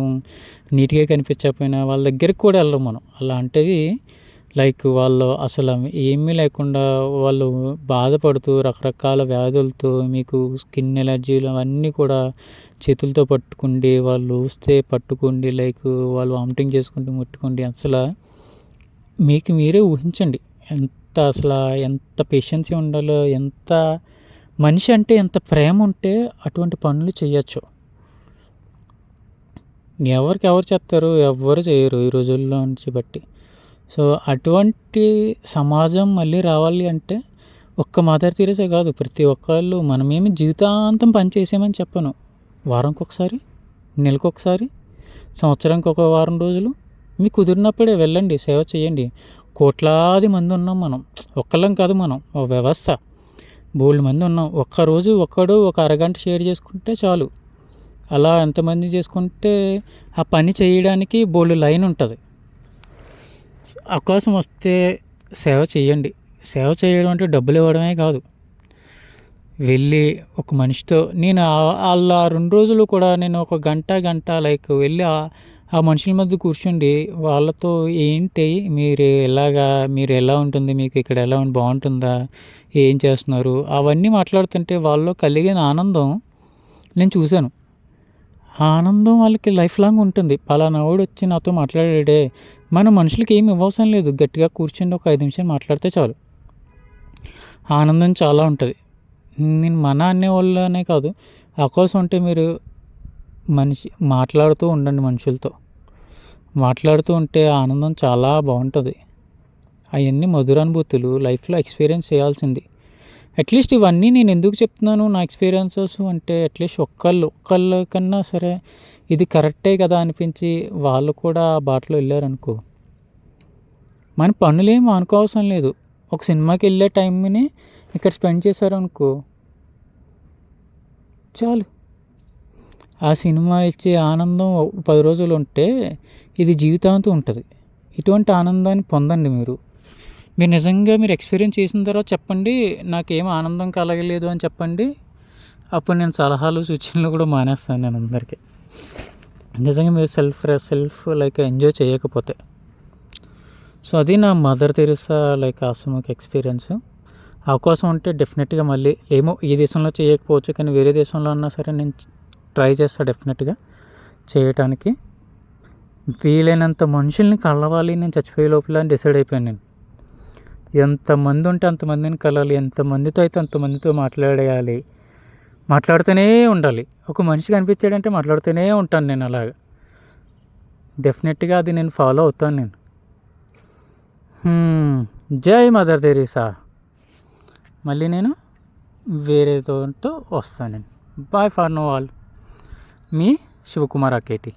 నీట్గా కనిపించకపోయినా వాళ్ళ దగ్గరికి కూడా వెళ్ళం మనం. అలాంటిది లైక్ వాళ్ళు అసలు ఏమీ లేకుండా వాళ్ళు బాధపడుతూ రకరకాల వ్యాధులతో, మీకు స్కిన్ ఎలర్జీలు అవన్నీ కూడా చేతులతో పట్టుకోండి, వాళ్ళు వస్తే పట్టుకోండి, లైక్ వాళ్ళు వామిటింగ్ చేసుకుంటూ ముట్టుకోండి. అసలు మీకు మీరే ఊహించండి ఎంత పేషెన్సీ ఉండాలో, ఎంత మనిషి అంటే ఎంత ప్రేమ ఉంటే అటువంటి పనులు చేయొచ్చు. ఎవరు చేస్తారు, ఎవ్వరు చేయరు ఈ రోజుల్లో నుంచి బట్టి. సో అటువంటి సమాజం మళ్ళీ రావాలి అంటే ఒక్క మదర్ తెరెసా కాదు, ప్రతి ఒక్కళ్ళు. మనమేమి జీవితాంతం పనిచేసామని చెప్పను, వారానికి ఒకసారి, నెలకు ఒకసారి, సంవత్సరానికి ఒక వారం రోజులు మీకు కుదిరినప్పుడే వెళ్ళండి, సేవ చేయండి. కోట్లాది మంది ఉన్నాం మనం, ఒక్కళ్ళం కాదు, మనం ఒక వ్యవస్థ, బోల్డ్ మంది ఉన్నాం. ఒక్కరోజు ఒక్కడు ఒక అరగంట షేర్ చేసుకుంటే చాలు. అలా ఎంతమంది చేసుకుంటే ఆ పని చేయడానికి బోల్డ్ లైన్ ఉంటుంది. అవకాశం వస్తే సేవ చేయండి. సేవ చేయడం అంటే డబ్బులు ఇవ్వడమే కాదు, వెళ్ళి ఒక మనిషితో, నేను వాళ్ళ 2 రోజులు కూడా నేను ఒక గంట లైక్ వెళ్ళి ఆ మనుషుల మధ్య కూర్చోండి, వాళ్ళతో ఏంటి మీరు ఎలా ఉంటుంది, మీకు ఇక్కడ ఎలా బాగుంటుందా, ఏం చేస్తున్నారు, అవన్నీ మాట్లాడుతుంటే వాళ్ళలో కలిగిన ఆనందం నేను చూశాను. ఆ ఆనందం వాళ్ళకి లైఫ్ లాంగ్ ఉంటుంది. పలానా వాడు వచ్చి నాతో మాట్లాడాడే. మన మనుషులకి ఏమి ఇవ్వవసరం లేదు, గట్టిగా కూర్చొని ఒక 5 నిమిషాలు మాట్లాడితే చాలు, ఆనందం చాలా ఉంటుంది. నేను మన అనేవాళ్ళనే కాదు, అవకాశం ఉంటే మీరు మాట్లాడుతూ ఉండండి, మనుషులతో మాట్లాడుతూ ఉంటే ఆనందం చాలా బాగుంటుంది. అవన్నీ మధురానుభూతులు, లైఫ్లో ఎక్స్పీరియన్స్ చేయాల్సింది. అట్లీస్ట్ ఇవన్నీ నేను ఎందుకు చెప్తున్నాను నా ఎక్స్పీరియన్సెస్ అంటే, అట్లీస్ట్ ఒక్కళ్ళ కన్నా సరే ఇది కరెక్టే కదా అనిపించి వాళ్ళు కూడా ఆ బాటలో వెళ్ళారనుకో, మన పనులేం అనుకోవసరం లేదు. ఒక సినిమాకి వెళ్ళే టైంని ఇక్కడ స్పెండ్ చేశారనుకో చాలు. ఆ సినిమా ఇచ్చే ఆనందం 10 రోజులు ఉంటే ఇది జీవితాంతం ఉంటుంది. ఇటువంటి ఆనందాన్ని పొందండి మీరు నిజంగా మీరు ఎక్స్పీరియన్స్ చేసిన తర్వాత చెప్పండి, నాకేం ఆనందం కలగలేదు అని చెప్పండి. అప్పుడు నేను సలహాలు సూచనలు కూడా మానేస్తాను నేను అందరికీ. నిజంగా మీరు సెల్ఫ్ లైక్ ఎంజాయ్ చేయకపోతే. సో అది నా మదర్ తెరెసా లైక్ ఆశ్రమకి ఎక్స్పీరియన్స్. అవకాశం ఉంటే డెఫినెట్గా మళ్ళీ ఏమో ఈ దేశంలో చేయకపోవచ్చు, కానీ వేరే దేశంలో అన్నా సరే నేను ట్రై చేస్తాను డెఫినెట్గా చేయటానికి. వీలైనంత మనుషుల్ని కలవాలి నేను చచ్చిపోయే లోపల అని డిసైడ్ అయిపోయాను నేను. ఎంతమంది ఉంటే అంతమందిని కలాలి, ఎంతమందితో అయితే అంతమందితో మాట్లాడేయాలి, మాట్లాడుతూనే ఉండాలి. ఒక మనిషి కనిపించాడంటే మాట్లాడుతూనే ఉంటాను నేను. అలాగా డెఫినెట్గా అది నేను ఫాలో అవుతాను నేను. జై మదర్ తెరెసా. మళ్ళీ నేను వేరేతో వస్తాను నేను. Bye for now all. మీ శివకుమార్ అకేటి.